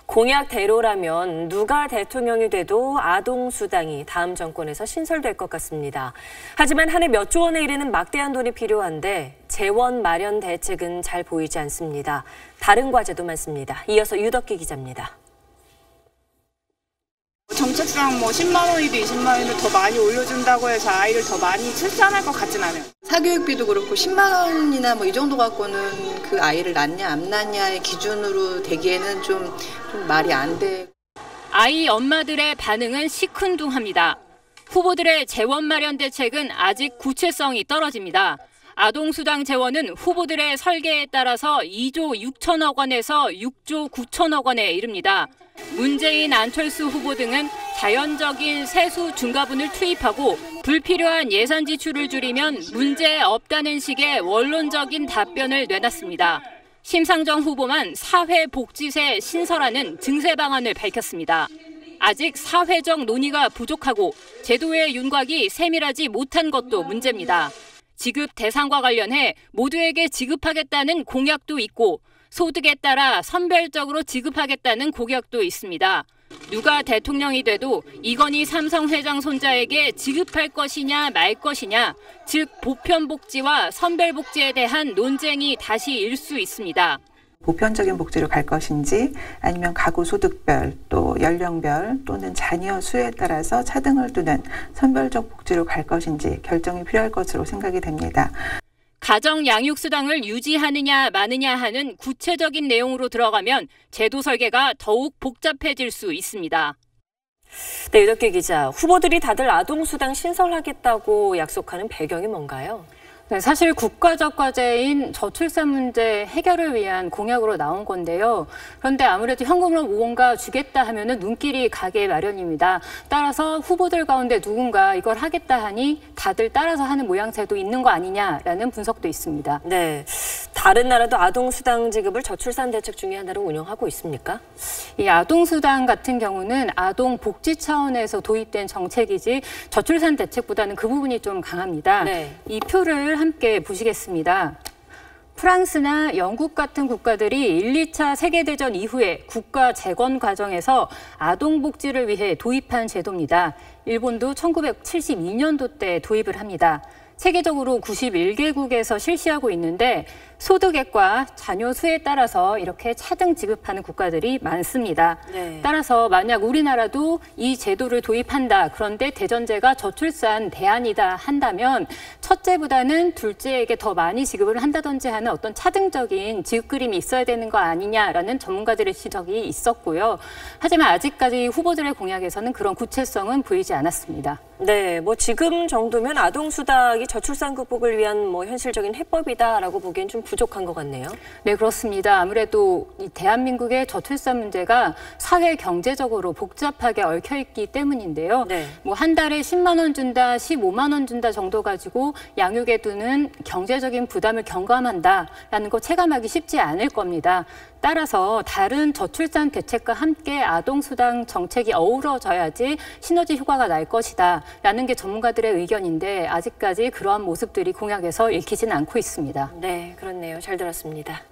공약대로라면 누가 대통령이 돼도 아동수당이 다음 정권에서 신설될 것 같습니다. 하지만 한 해 몇 조 원에 이르는 막대한 돈이 필요한데 재원 마련 대책은 잘 보이지 않습니다. 다른 과제도 많습니다. 이어서 유덕기 기자입니다. 정책상 10만 원이든 20만 원이든 더 많이 올려준다고 해서 아이를 더 많이 출산할 것 같진 않아요. 사교육비도 그렇고 10만 원이나 이 정도 갖고는 그 아이를 낳냐 안 낳냐의 기준으로 되기에는 좀 말이 안 돼. 아이 엄마들의 반응은 시큰둥합니다. 후보들의 재원 마련 대책은 아직 구체성이 떨어집니다. 아동수당 재원은 후보들의 설계에 따라서 2조 6천억 원에서 6조 9천억 원에 이릅니다. 문재인, 안철수 후보 등은 자연적인 세수 중과분을 투입하고 불필요한 예산 지출을 줄이면 문제 없다는 식의 원론적인 답변을 내놨습니다. 심상정 후보만 사회복지세 신설하는 증세 방안을 밝혔습니다. 아직 사회적 논의가 부족하고 제도의 윤곽이 세밀하지 못한 것도 문제입니다. 지급 대상과 관련해 모두에게 지급하겠다는 공약도 있고 소득에 따라 선별적으로 지급하겠다는 공약도 있습니다. 누가 대통령이 돼도 이건희 삼성 회장 손자에게 지급할 것이냐 말 것이냐, 즉 보편복지와 선별복지에 대한 논쟁이 다시 일 수 있습니다. 보편적인 복지로 갈 것인지 아니면 가구 소득별 또 연령별 또는 자녀 수에 따라서 차등을 두는 선별적 복지로 갈 것인지 결정이 필요할 것으로 생각이 됩니다. 가정 양육수당을 유지하느냐 마느냐 하는 구체적인 내용으로 들어가면 제도 설계가 더욱 복잡해질 수 있습니다. 네, 유덕기 기자. 후보들이 다들 아동수당 신설하겠다고 약속하는 배경이 뭔가요? 네, 사실 국가적 과제인 저출산 문제 해결을 위한 공약으로 나온 건데요. 그런데 아무래도 현금으로 무언가 주겠다 하면은 눈길이 가게 마련입니다. 따라서 후보들 가운데 누군가 이걸 하겠다 하니 다들 따라서 하는 모양새도 있는 거 아니냐라는 분석도 있습니다. 네, 다른 나라도 아동수당 지급을 저출산 대책 중에 하나로 운영하고 있습니까? 이 아동수당 같은 경우는 아동 복지 차원에서 도입된 정책이지 저출산 대책보다는 그 부분이 좀 강합니다. 네. 이 표를 함께 보시겠습니다. 프랑스나 영국 같은 국가들이 1, 2차 세계대전 이후에 국가 재건 과정에서 아동복지를 위해 도입한 제도입니다. 일본도 1972년도 때 도입을 합니다. 세계적으로 91개국에서 실시하고 있는데 소득액과 자녀 수에 따라서 이렇게 차등 지급하는 국가들이 많습니다. 네. 따라서 만약 우리나라도 이 제도를 도입한다. 그런데 대전제가 저출산 대안이다 한다면 첫째보다는 둘째에게 더 많이 지급을 한다든지 하는 어떤 차등적인 지급 그림이 있어야 되는 거 아니냐라는 전문가들의 지적이 있었고요. 하지만 아직까지 후보들의 공약에서는 그런 구체성은 보이지 않았습니다. 네, 지금 정도면 아동수당이 저출산 극복을 위한 현실적인 해법이다라고 보기엔 좀 부족한 것 같네요. 네, 그렇습니다. 아무래도 이 대한민국의 저출산 문제가 사회 경제적으로 복잡하게 얽혀있기 때문인데요. 네. 한 달에 10만 원 준다, 15만 원 준다 정도 가지고 양육에 두는 경제적인 부담을 경감한다라는 거 체감하기 쉽지 않을 겁니다. 따라서 다른 저출산 대책과 함께 아동수당 정책이 어우러져야지 시너지 효과가 날 것이다라는 게 전문가들의 의견인데 아직까지 그러한 모습들이 공약에서 읽히진 않고 있습니다. 네, 그렇네요. 잘 들었습니다.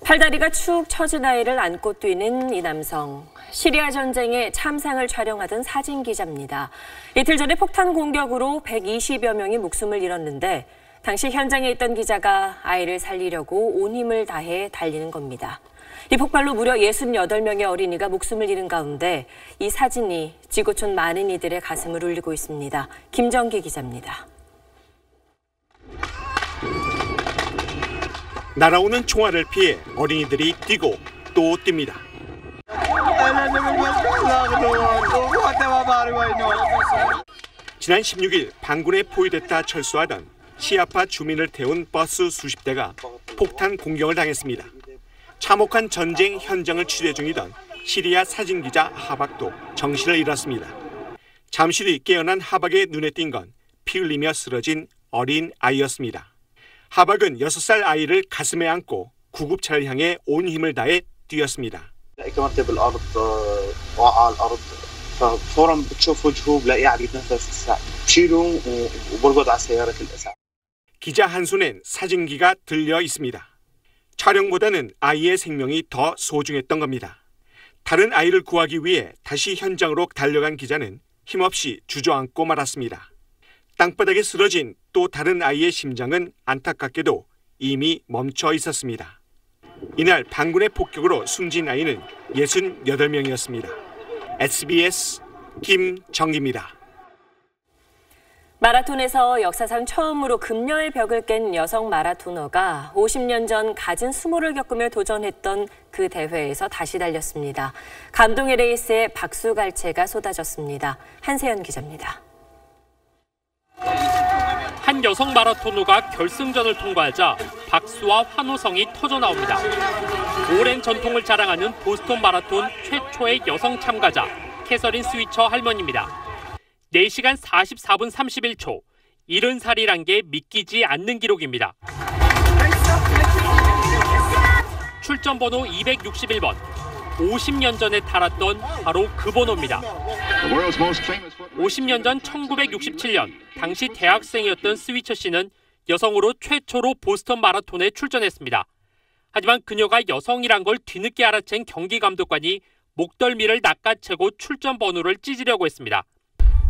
팔다리가 축 처진 아이를 안고 뛰는 이 남성. 시리아 전쟁의 참상을 촬영하던 사진 기자입니다. 이틀 전에 폭탄 공격으로 120여 명이 목숨을 잃었는데 당시 현장에 있던 기자가 아이를 살리려고 온 힘을 다해 달리는 겁니다. 이 폭발로 무려 68명의 어린이가 목숨을 잃은 가운데 이 사진이 지구촌 많은 이들의 가슴을 울리고 있습니다. 김정기 기자입니다. 날아오는 총알을 피해 어린이들이 뛰고 또 뜁니다. 지난 16일 반군에 포위됐다 철수하던 시아파 주민을 태운 버스 수십 대가 폭탄 공격을 당했습니다. 참혹한 전쟁 현장을 취재 중이던 시리아 사진기자 하박도 정신을 잃었습니다. 잠시 뒤 깨어난 하박의 눈에 띈 건 피 흘리며 쓰러진 어린 아이였습니다. 하박은 6살 아이를 가슴에 안고 구급차를 향해 온 힘을 다해 뛰었습니다. 기자 한 손엔 사진기가 들려 있습니다. 촬영보다는 아이의 생명이 더 소중했던 겁니다. 다른 아이를 구하기 위해 다시 현장으로 달려간 기자는 힘없이 주저앉고 말았습니다. 땅바닥에 쓰러진 또 다른 아이의 심장은 안타깝게도 이미 멈춰 있었습니다. 이날 반군의 폭격으로 숨진 아이는 68명이었습니다. SBS 김정기입니다. 마라톤에서 역사상 처음으로 금녀의 벽을 깬 여성 마라토너가 50년 전 갖은 수모를 겪으며 도전했던 그 대회에서 다시 달렸습니다. 감동의 레이스에 박수갈채가 쏟아졌습니다. 한세연 기자입니다. 한 여성 마라토너가 결승전을 통과하자 박수와 환호성이 터져나옵니다. 오랜 전통을 자랑하는 보스턴 마라톤 최초의 여성 참가자 캐서린 스위처 할머니입니다. 4시간 44분 31초, 70살이란 게 믿기지 않는 기록입니다. 출전 번호 261번, 50년 전에 달았던 바로 그 번호입니다. 50년 전 1967년, 당시 대학생이었던 스위처 씨는 여성으로 최초로 보스턴 마라톤에 출전했습니다. 하지만 그녀가 여성이란 걸 뒤늦게 알아챈 경기 감독관이 목덜미를 낚아채고 출전 번호를 찢으려고 했습니다.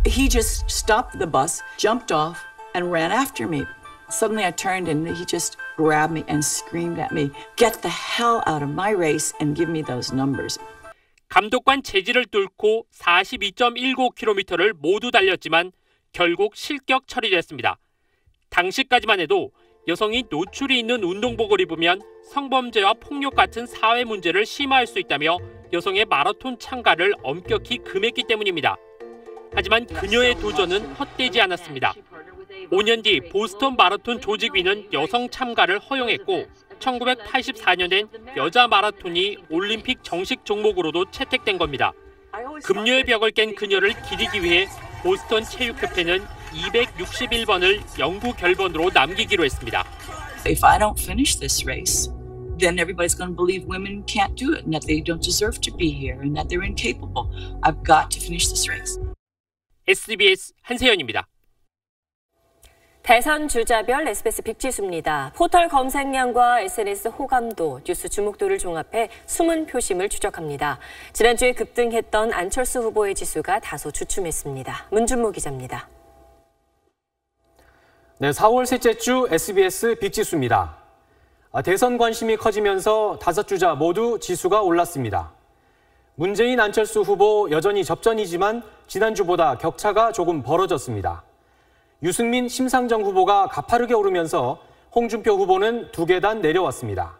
He just stopped the bus, jumped off, and ran after me. Suddenly I turned and he just grabbed me and screamed at me, "Get the hell out of my race and give me those numbers." 감독관 제지를 뚫고 42.19km를 모두 달렸지만 결국 실격 처리됐습니다. 당시까지만 해도 여성이 노출이 있는 운동복을 입으면 성범죄와 폭력 같은 사회 문제를 심화할 수 있다며 여성의 마라톤 참가를 엄격히 금했기 때문입니다. 하지만 그녀의 도전은 헛되지 않았습니다. 5년 뒤 보스턴 마라톤 조직위는 여성 참가를 허용했고 1984년엔 여자 마라톤이 올림픽 정식 종목으로도 채택된 겁니다. 금요의 벽을 깬 그녀를 기리기 위해 보스턴 체육협회는 261번을 영구 결번으로 남기기로 했습니다. If I don't finish this race, then everybody's going to believe women can't do it and that they don't deserve to be here and that they're incapable. I've got to finish this race. SBS 한세연입니다. 대선 주자별 SBS 빅지수입니다. 포털 검색량과 SNS 호감도, 뉴스 주목도를 종합해 숨은 표심을 추적합니다. 지난주에 급등했던 안철수 후보의 지수가 다소 주춤했습니다. 문준모 기자입니다. 네, 4월 셋째 주 SBS 빅지수입니다. 대선 관심이 커지면서 5주자 모두 지수가 올랐습니다. 문재인, 안철수 후보 여전히 접전이지만 지난주보다 격차가 조금 벌어졌습니다. 유승민, 심상정 후보가 가파르게 오르면서 홍준표 후보는 2계단 내려왔습니다.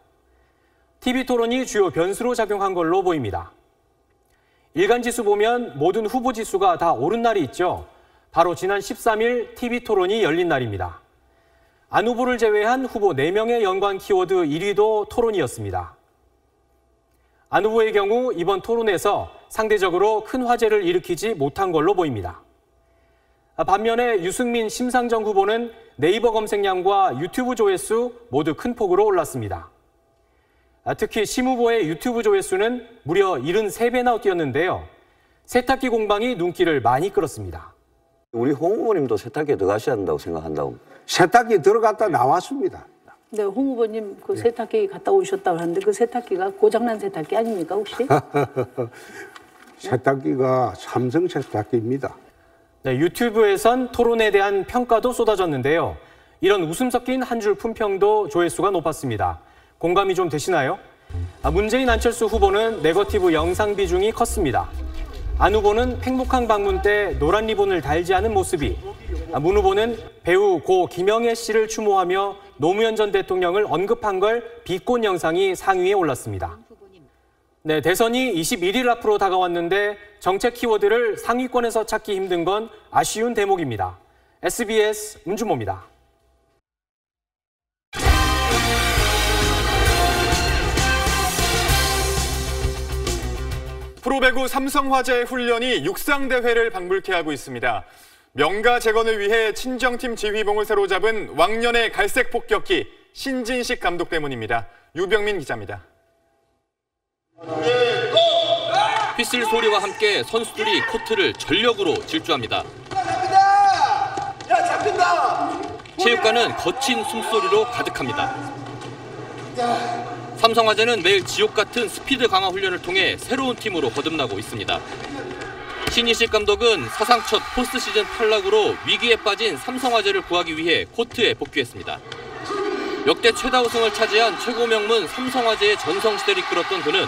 TV토론이 주요 변수로 작용한 걸로 보입니다. 일간지수 보면 모든 후보 지수가 다 오른 날이 있죠. 바로 지난 13일 TV토론이 열린 날입니다. 안 후보를 제외한 후보 4명의 연관 키워드 1위도 토론이었습니다. 안 후보의 경우 이번 토론에서 상대적으로 큰 화제를 일으키지 못한 걸로 보입니다. 반면에 유승민, 심상정 후보는 네이버 검색량과 유튜브 조회수 모두 큰 폭으로 올랐습니다. 특히 심 후보의 유튜브 조회수는 무려 73배나 뛰었는데요. 세탁기 공방이 눈길을 많이 끌었습니다. 우리 홍 후보님도 세탁기에 들어가셔야 한다고 생각한다고. 세탁기 들어갔다 나왔습니다. 네, 홍 후보님 그 세탁기 갔다 오셨다고 하는데 그 세탁기가 고장난 세탁기 아닙니까 혹시? 세탁기가 삼성 세탁기입니다. 네, 유튜브에선 토론에 대한 평가도 쏟아졌는데요. 이런 웃음 섞인 한 줄 품평도 조회수가 높았습니다. 공감이 좀 되시나요? 문재인 안철수 후보는 네거티브 영상 비중이 컸습니다. 안 후보는 팽목항 방문 때 노란 리본을 달지 않은 모습이, 문 후보는 배우 고 김영애 씨를 추모하며 노무현 전 대통령을 언급한 걸 비꼰 영상이 상위에 올랐습니다. 네, 대선이 21일 앞으로 다가왔는데 정책 키워드를 상위권에서 찾기 힘든 건 아쉬운 대목입니다. SBS 문준모입니다. 프로배구 삼성화재의 훈련이 육상대회를 방불케 하고 있습니다. 명가 재건을 위해 친정팀 지휘봉을 새로 잡은 왕년의 갈색 폭격기 신진식 감독 때문입니다. 유병민 기자입니다. 휘슬 소리와 함께 선수들이 코트를 전력으로 질주합니다. 야, 잡힌다! 체육관은 거친 숨소리로 가득합니다. 삼성화재는 매일 지옥 같은 스피드 강화 훈련을 통해 새로운 팀으로 거듭나고 있습니다. 신인식 감독은 사상 첫 포스트 시즌 탈락으로 위기에 빠진 삼성화재를 구하기 위해 코트에 복귀했습니다. 역대 최다 우승을 차지한 최고 명문 삼성화재의 전성시대를 이끌었던 그는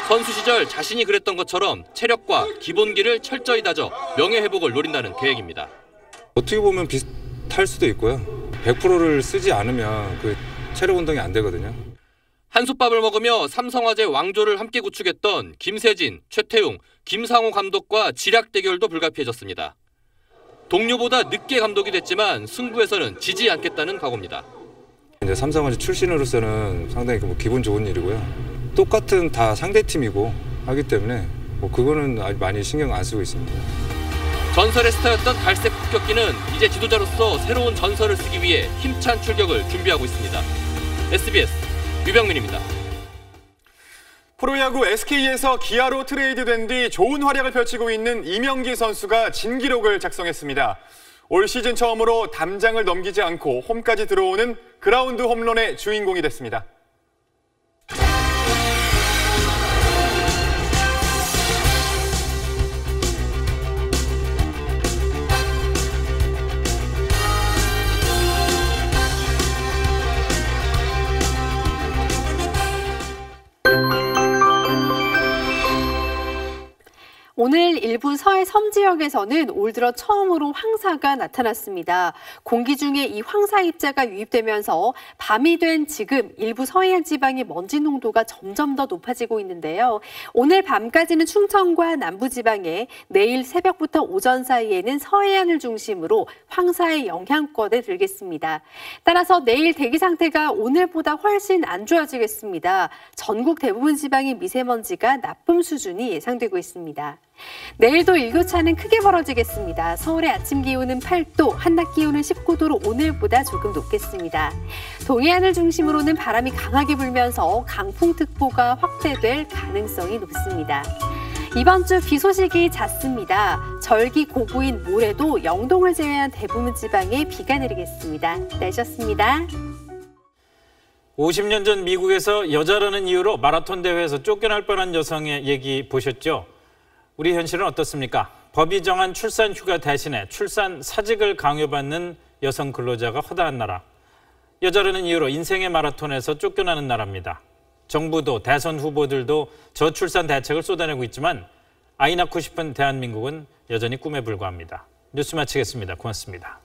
선수 시절 자신이 그랬던 것처럼 체력과 기본기를 철저히 다져 명예회복을 노린다는 계획입니다. 어떻게 보면 비슷할 수도 있고요. 100%를 쓰지 않으면 그 체력 운동이 안 되거든요. 한솥밥을 먹으며 삼성화재 왕조를 함께 구축했던 김세진, 최태웅, 김상호 감독과 지략 대결도 불가피해졌습니다. 동료보다 늦게 감독이 됐지만 승부에서는 지지 않겠다는 각오입니다. 이제 삼성화재 출신으로서는 상당히 기분 좋은 일이고요. 똑같은 다 상대팀이고 하기 때문에 그거는 아주 많이 신경 안 쓰고 있습니다. 전설의 스타였던 갈색 폭격기는 이제 지도자로서 새로운 전설을 쓰기 위해 힘찬 출격을 준비하고 있습니다. SBS 유병민입니다. 프로야구 SK에서 기아로 트레이드된 뒤 좋은 활약을 펼치고 있는 이명기 선수가 진기록을 작성했습니다. 올 시즌 처음으로 담장을 넘기지 않고 홈까지 들어오는 그라운드 홈런의 주인공이 됐습니다. 오늘 일부 서해 섬 지역에서는 올 들어 처음으로 황사가 나타났습니다. 공기 중에 이 황사 입자가 유입되면서 밤이 된 지금 일부 서해안 지방의 먼지 농도가 점점 더 높아지고 있는데요. 오늘 밤까지는 충청과 남부지방에, 내일 새벽부터 오전 사이에는 서해안을 중심으로 황사의 영향권에 들겠습니다. 따라서 내일 대기 상태가 오늘보다 훨씬 안 좋아지겠습니다. 전국 대부분 지방의 미세먼지가 나쁨 수준이 예상되고 있습니다. 내일도 일교차는 크게 벌어지겠습니다. 서울의 아침 기온은 8도, 한낮 기온은 19도로 오늘보다 조금 높겠습니다. 동해안을 중심으로는 바람이 강하게 불면서 강풍특보가 확대될 가능성이 높습니다. 이번 주 비 소식이 잦습니다. 절기 고구인 모레도 영동을 제외한 대부분 지방에 비가 내리겠습니다. 날씨였습니다. 50년 전 미국에서 여자라는 이유로 마라톤 대회에서 쫓겨날 뻔한 여성의 얘기 보셨죠? 우리 현실은 어떻습니까? 법이 정한 출산 휴가 대신에 출산 사직을 강요받는 여성 근로자가 허다한 나라. 여자라는 이유로 인생의 마라톤에서 쫓겨나는 나라입니다. 정부도 대선 후보들도 저출산 대책을 쏟아내고 있지만 아이 낳고 싶은 대한민국은 여전히 꿈에 불과합니다. 뉴스 마치겠습니다. 고맙습니다.